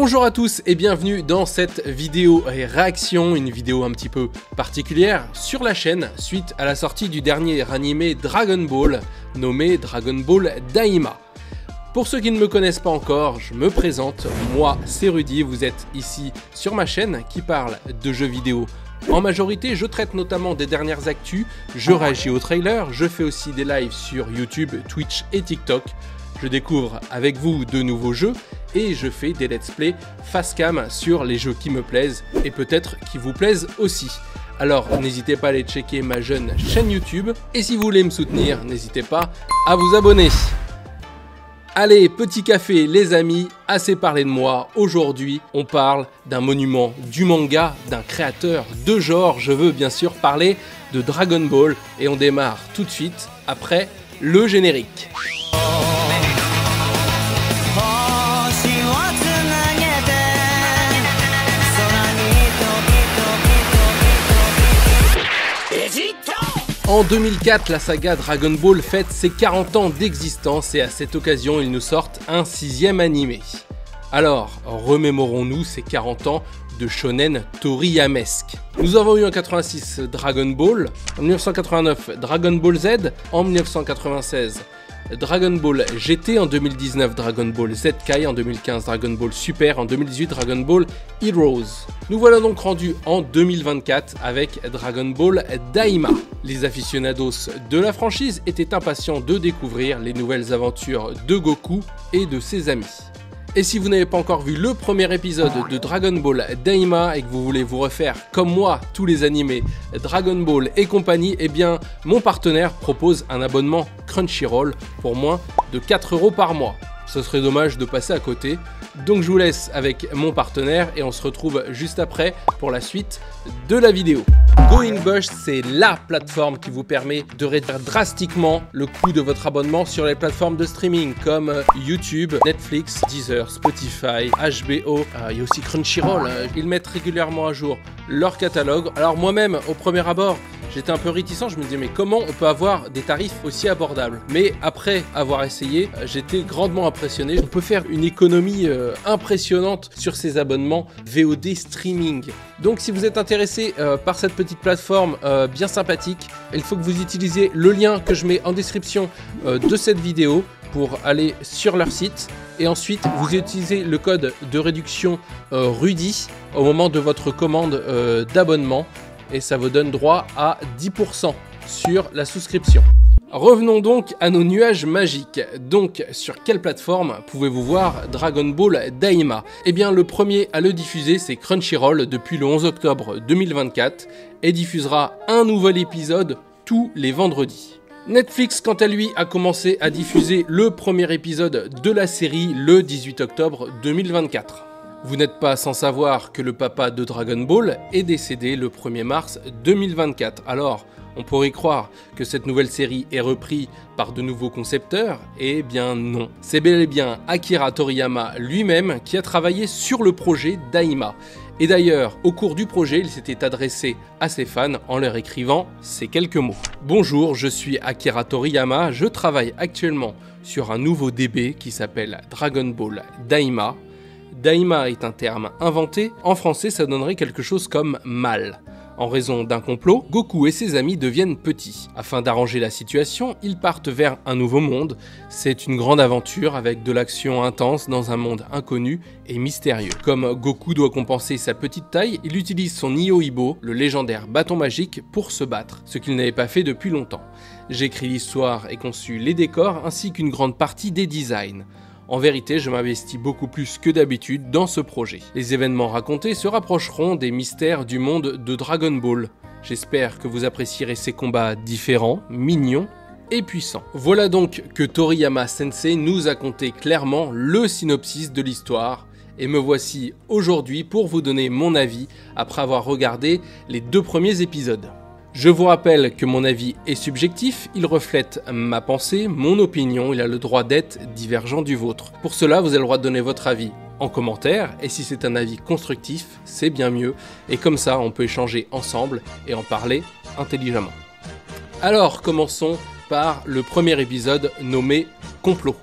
Bonjour à tous et bienvenue dans cette vidéo réaction, une vidéo un petit peu particulière sur la chaîne suite à la sortie du dernier animé Dragon Ball nommé Dragon Ball Daima. Pour ceux qui ne me connaissent pas encore, je me présente, moi c'est Rudy, vous êtes ici sur ma chaîne qui parle de jeux vidéo. En majorité, je traite notamment des dernières actus, je réagis aux trailers, je fais aussi des lives sur YouTube, Twitch et TikTok. Je découvre avec vous de nouveaux jeux et je fais des let's play face cam sur les jeux qui me plaisent et peut-être qui vous plaisent aussi. Alors n'hésitez pas à aller checker ma jeune chaîne YouTube et si vous voulez me soutenir, n'hésitez pas à vous abonner. Allez, petit café les amis, assez parlé de moi. Aujourd'hui, on parle d'un monument du manga, d'un créateur de genre. Je veux bien sûr parler de Dragon Ball et on démarre tout de suite après le générique. En 2004, la saga Dragon Ball fête ses 40 ans d'existence et à cette occasion, ils nous sortent un 6e animé. Alors, remémorons-nous ces 40 ans de shonen toriyamesque. Nous avons eu en 86 Dragon Ball, en 1989 Dragon Ball Z, en 1996 Dragon Ball GT, en 2019 Dragon Ball Z Kai, en 2015 Dragon Ball Super, en 2018 Dragon Ball Heroes. Nous voilà donc rendus en 2024 avec Dragon Ball Daima. Les aficionados de la franchise étaient impatients de découvrir les nouvelles aventures de Goku et de ses amis. Et si vous n'avez pas encore vu le premier épisode de Dragon Ball Daima et que vous voulez vous refaire comme moi tous les animés Dragon Ball et compagnie, eh bien mon partenaire propose un abonnement Crunchyroll pour moins de 4 € par mois. Ce serait dommage de passer à côté, donc je vous laisse avec mon partenaire et on se retrouve juste après pour la suite de la vidéo. Going-Bush, c'est la plateforme qui vous permet de réduire drastiquement le coût de votre abonnement sur les plateformes de streaming comme YouTube, Netflix, Deezer, Spotify, HBO, il y a aussi Crunchyroll. Ils mettent régulièrement à jour leur catalogue. Alors moi-même, au premier abord, j'étais un peu réticent, je me disais mais comment on peut avoir des tarifs aussi abordables? Mais après avoir essayé, j'étais grandement impressionné. On peut faire une économie impressionnante sur ces abonnements VOD streaming. Donc si vous êtes intéressé par cette petite plateforme bien sympathique, il faut que vous utilisiez le lien que je mets en description de cette vidéo pour aller sur leur site. Et ensuite, vous utilisez le code de réduction Rudy au moment de votre commande d'abonnement. Et ça vous donne droit à 10% sur la souscription. Revenons donc à nos nuages magiques. Donc, sur quelle plateforme pouvez-vous voir Dragon Ball Daima? Eh bien, le premier à le diffuser, c'est Crunchyroll depuis le 11 octobre 2024 et diffusera un nouvel épisode tous les vendredis. Netflix, quant à lui, a commencé à diffuser le premier épisode de la série le 18 octobre 2024. Vous n'êtes pas sans savoir que le papa de Dragon Ball est décédé le 1er mars 2024. Alors, on pourrait croire que cette nouvelle série est reprise par de nouveaux concepteurs, eh bien non. C'est bel et bien Akira Toriyama lui-même qui a travaillé sur le projet Daima. Et d'ailleurs, au cours du projet, il s'était adressé à ses fans en leur écrivant ces quelques mots. Bonjour, je suis Akira Toriyama, je travaille actuellement sur un nouveau DB qui s'appelle Dragon Ball Daima. Daima est un terme inventé, en français ça donnerait quelque chose comme mal. En raison d'un complot, Goku et ses amis deviennent petits. Afin d'arranger la situation, ils partent vers un nouveau monde. C'est une grande aventure avec de l'action intense dans un monde inconnu et mystérieux. Comme Goku doit compenser sa petite taille, il utilise son Niohibo, le légendaire bâton magique, pour se battre, ce qu'il n'avait pas fait depuis longtemps. J'écris l'histoire et conçu les décors ainsi qu'une grande partie des designs. En vérité, je m'investis beaucoup plus que d'habitude dans ce projet. Les événements racontés se rapprocheront des mystères du monde de Dragon Ball. J'espère que vous apprécierez ces combats différents, mignons et puissants. Voilà donc que Toriyama Sensei nous a conté clairement le synopsis de l'histoire. Et me voici aujourd'hui pour vous donner mon avis après avoir regardé les 2 premiers épisodes. Je vous rappelle que mon avis est subjectif, il reflète ma pensée, mon opinion, il a le droit d'être divergent du vôtre. Pour cela, vous avez le droit de donner votre avis en commentaire, et si c'est un avis constructif, c'est bien mieux, et comme ça, on peut échanger ensemble et en parler intelligemment. Alors, commençons par le premier épisode nommé Complot.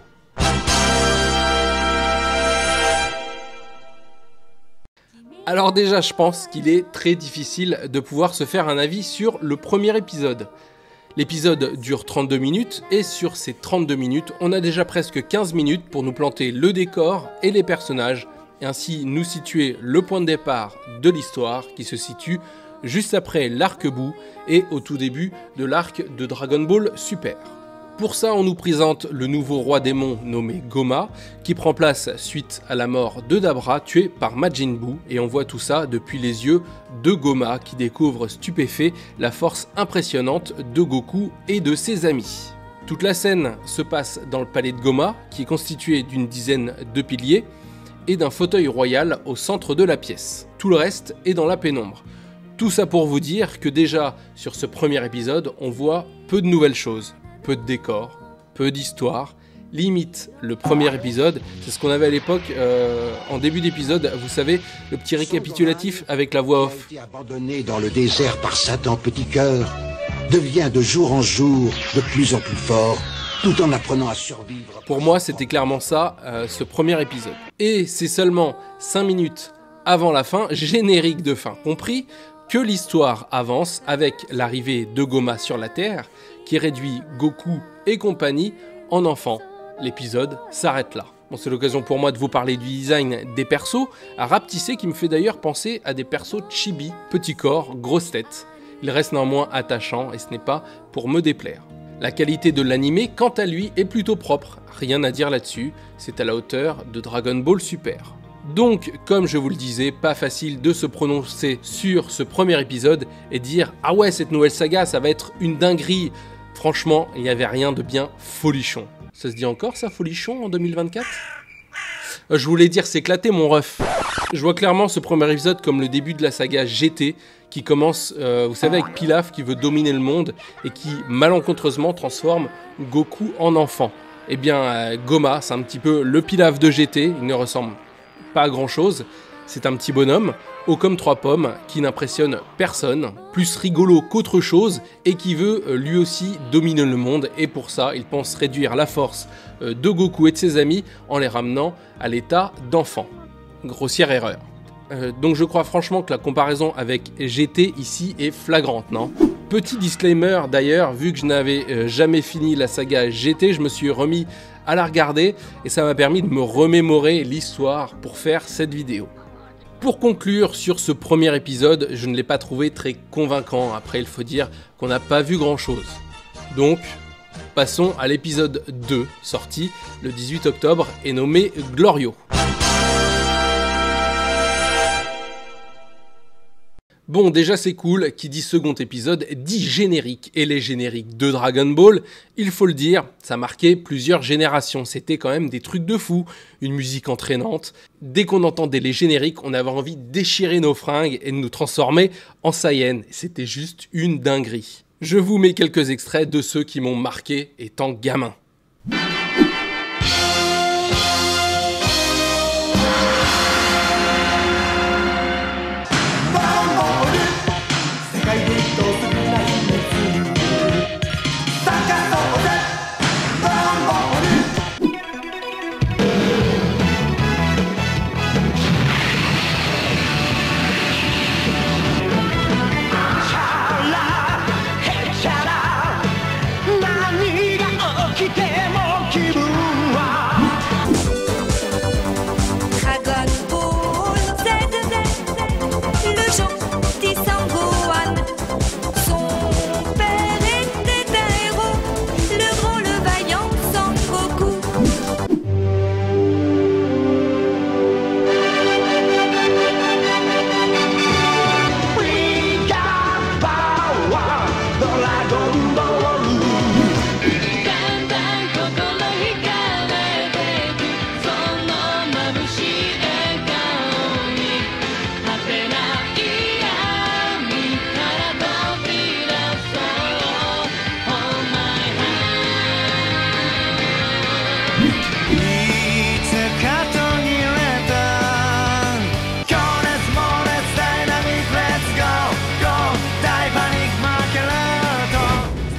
Alors déjà, je pense qu'il est très difficile de pouvoir se faire un avis sur le premier épisode. L'épisode dure 32 minutes et sur ces 32 minutes, on a déjà presque 15 minutes pour nous planter le décor et les personnages et ainsi nous situer le point de départ de l'histoire qui se situe juste après l'arc-bout et au tout début de l'arc de Dragon Ball Super. Pour ça, on nous présente le nouveau roi démon nommé Goma, qui prend place suite à la mort de Dabra, tué par Majin Buu, et on voit tout ça depuis les yeux de Goma, qui découvre stupéfait la force impressionnante de Goku et de ses amis. Toute la scène se passe dans le palais de Goma, qui est constitué d'une dizaine de piliers, et d'un fauteuil royal au centre de la pièce. Tout le reste est dans la pénombre. Tout ça pour vous dire que déjà, sur ce premier épisode, on voit peu de nouvelles choses. Peu de décors, peu d'histoire, limite le premier épisode, c'est ce qu'on avait à l'époque en début d'épisode, vous savez, le petit récapitulatif avec la voix off. Abandonné dans le désert par Satan Petit Cœur, devient de jour en jour de plus en plus fort, tout en apprenant à survivre. Pour moi, c'était clairement ça, ce premier épisode. Et c'est seulement 5 minutes avant la fin, générique de fin compris, que l'histoire avance avec l'arrivée de Goma sur la Terre, qui réduit Goku et compagnie en enfants. L'épisode s'arrête là. Bon, c'est l'occasion pour moi de vous parler du design des persos, à rapetisser qui me fait d'ailleurs penser à des persos chibi, petit corps, grosse tête. Il reste néanmoins attachant et ce n'est pas pour me déplaire. La qualité de l'animé, quant à lui, est plutôt propre, rien à dire là-dessus, c'est à la hauteur de Dragon Ball Super. Donc, comme je vous le disais, pas facile de se prononcer sur ce premier épisode et dire « Ah ouais, cette nouvelle saga, ça va être une dinguerie !» Franchement, il n'y avait rien de bien folichon. Ça se dit encore ça, folichon, en 2024 ? Je voulais dire s'éclater mon ref. Je vois clairement ce premier épisode comme le début de la saga GT qui commence, vous savez, avec Pilaf qui veut dominer le monde et qui malencontreusement transforme Goku en enfant. Eh bien, Goma, c'est un petit peu le Pilaf de GT, il ne ressemble pas à grand chose, c'est un petit bonhomme, haut comme 3 pommes, qui n'impressionne personne, plus rigolo qu'autre chose, et qui veut lui aussi dominer le monde, et pour ça, il pense réduire la force de Goku et de ses amis en les ramenant à l'état d'enfant. Grossière erreur. Donc je crois franchement que la comparaison avec GT ici est flagrante, non ? Petit disclaimer d'ailleurs, vu que je n'avais jamais fini la saga GT, je me suis remis à la regarder et ça m'a permis de me remémorer l'histoire pour faire cette vidéo. Pour conclure sur ce premier épisode, je ne l'ai pas trouvé très convaincant. Après, il faut dire qu'on n'a pas vu grand chose. Donc, passons à l'épisode 2, sorti le 18 octobre et nommé Glorio. Bon, déjà c'est cool, qui dit second épisode dit générique, et les génériques de Dragon Ball, il faut le dire, ça marquait plusieurs générations, c'était quand même des trucs de fou, une musique entraînante. Dès qu'on entendait les génériques, on avait envie de déchirer nos fringues et de nous transformer en Saiyan, c'était juste une dinguerie. Je vous mets quelques extraits de ceux qui m'ont marqué étant gamin.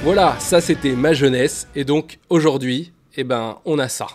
Voilà, ça c'était ma jeunesse, et donc aujourd'hui, eh ben, on a ça.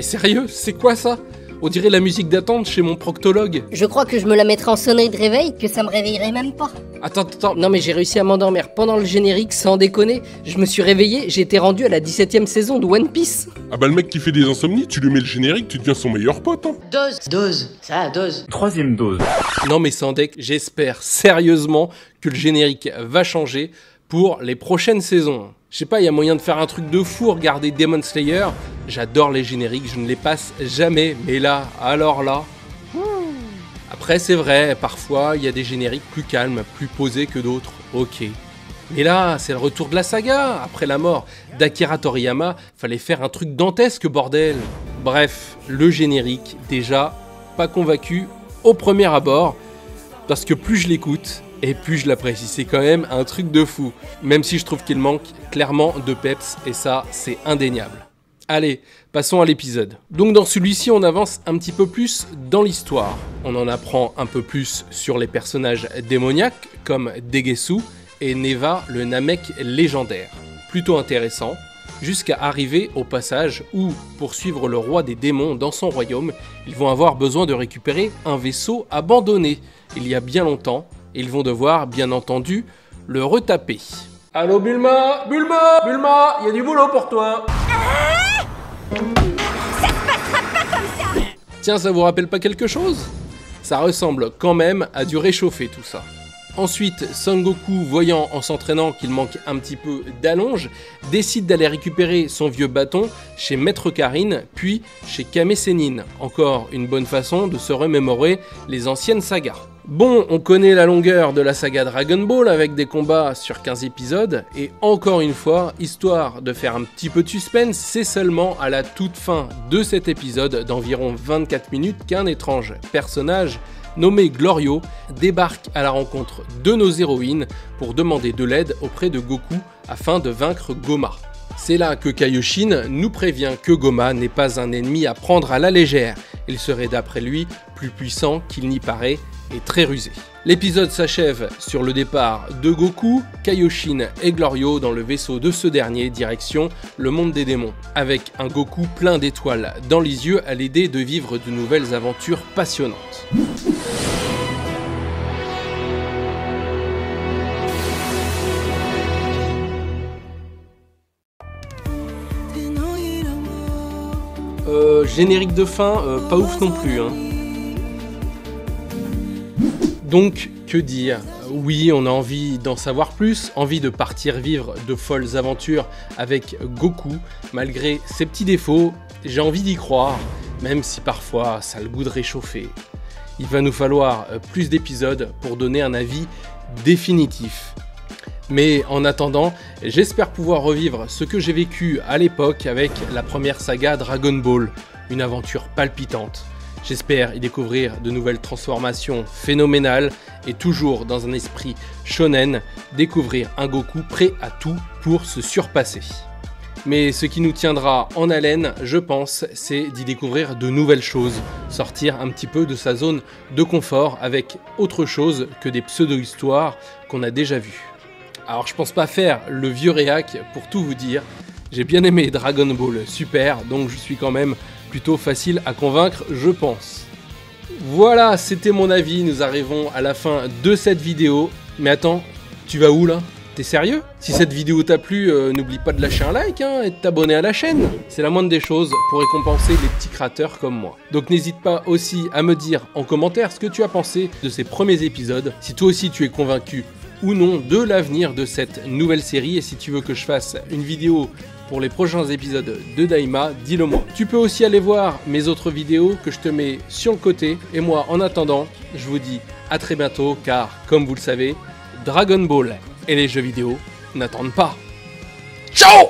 Mais sérieux, c'est quoi ça? On dirait la musique d'attente chez mon proctologue. Je crois que je me la mettrais en sonnerie de réveil, que ça me réveillerait même pas. Attends. Non mais j'ai réussi à m'endormir pendant le générique, sans déconner. Je me suis réveillé, j'ai été rendu à la 17ème saison de One Piece. Ah bah le mec qui fait des insomnies, tu lui mets le générique, tu deviens son meilleur pote, hein. Dose, ça, dose. 3e dose. Non mais Sandek, j'espère sérieusement que le générique va changer pour les prochaines saisons. Je sais pas, il y a moyen de faire un truc de fou, regarder Demon Slayer. J'adore les génériques, je ne les passe jamais, mais là, alors là... Après c'est vrai, parfois il y a des génériques plus calmes, plus posés que d'autres, ok. Mais là, c'est le retour de la saga. Après la mort d'Akira Toriyama, fallait faire un truc dantesque, bordel. Bref, le générique, déjà, pas convaincu au premier abord, parce que plus je l'écoute, et plus je l'apprécie. C'est quand même un truc de fou, même si je trouve qu'il manque clairement de peps, et ça, c'est indéniable. Allez, passons à l'épisode. Donc dans celui-ci, on avance un petit peu plus dans l'histoire. On en apprend un peu plus sur les personnages démoniaques, comme Degesu et Neva, le Namek légendaire. Plutôt intéressant, jusqu'à arriver au passage où, pour suivre le roi des démons dans son royaume, ils vont avoir besoin de récupérer un vaisseau abandonné il y a bien longtemps, et ils vont devoir, bien entendu, le retaper. Allô Bulma, il y a du boulot pour toi. Tiens, ça vous rappelle pas quelque chose? Ça ressemble quand même à du réchauffé tout ça. Ensuite, Son Goku, voyant en s'entraînant qu'il manque un petit peu d'allonge, décide d'aller récupérer son vieux bâton chez Maître Karine, puis chez Kame Sennin. Encore une bonne façon de se remémorer les anciennes sagas. Bon, on connaît la longueur de la saga Dragon Ball avec des combats sur 15 épisodes, et encore une fois, histoire de faire un petit peu de suspense, c'est seulement à la toute fin de cet épisode d'environ 24 minutes qu'un étrange personnage nommé Glorio débarque à la rencontre de nos héroïnes pour demander de l'aide auprès de Goku afin de vaincre Goma. C'est là que Kaioshin nous prévient que Goma n'est pas un ennemi à prendre à la légère, il serait d'après lui plus puissant qu'il n'y paraît et très rusé. L'épisode s'achève sur le départ de Goku, Kaioshin et Glorio dans le vaisseau de ce dernier direction le monde des démons, avec un Goku plein d'étoiles dans les yeux à l'aider de vivre de nouvelles aventures passionnantes. Générique de fin, pas ouf non plus, hein. Donc, que dire? Oui, on a envie d'en savoir plus, envie de partir vivre de folles aventures avec Goku, malgré ses petits défauts, j'ai envie d'y croire, même si parfois ça a le goût de réchauffer. Il va nous falloir plus d'épisodes pour donner un avis définitif. Mais en attendant, j'espère pouvoir revivre ce que j'ai vécu à l'époque avec la première saga Dragon Ball, une aventure palpitante. J'espère y découvrir de nouvelles transformations phénoménales et toujours dans un esprit shonen, découvrir un Goku prêt à tout pour se surpasser. Mais ce qui nous tiendra en haleine, je pense, c'est d'y découvrir de nouvelles choses, sortir un petit peu de sa zone de confort avec autre chose que des pseudo-histoires qu'on a déjà vues. Alors je pense pas faire le vieux réac pour tout vous dire, j'ai bien aimé Dragon Ball Super, donc je suis quand même plutôt facile à convaincre, je pense. Voilà, c'était mon avis, nous arrivons à la fin de cette vidéo. Mais attends, tu vas où là? T'es sérieux? Si cette vidéo t'a plu, n'oublie pas de lâcher un like et de t'abonner à la chaîne. C'est la moindre des choses pour récompenser les petits créateurs comme moi. Donc n'hésite pas aussi à me dire en commentaire ce que tu as pensé de ces premiers épisodes, si toi aussi tu es convaincu ou non de l'avenir de cette nouvelle série, et si tu veux que je fasse une vidéo pour les prochains épisodes de Daima, dis-le moi. Tu peux aussi aller voir mes autres vidéos que je te mets sur le côté, et moi en attendant, je vous dis à très bientôt, car comme vous le savez, Dragon Ball et les jeux vidéo n'attendent pas. Ciao!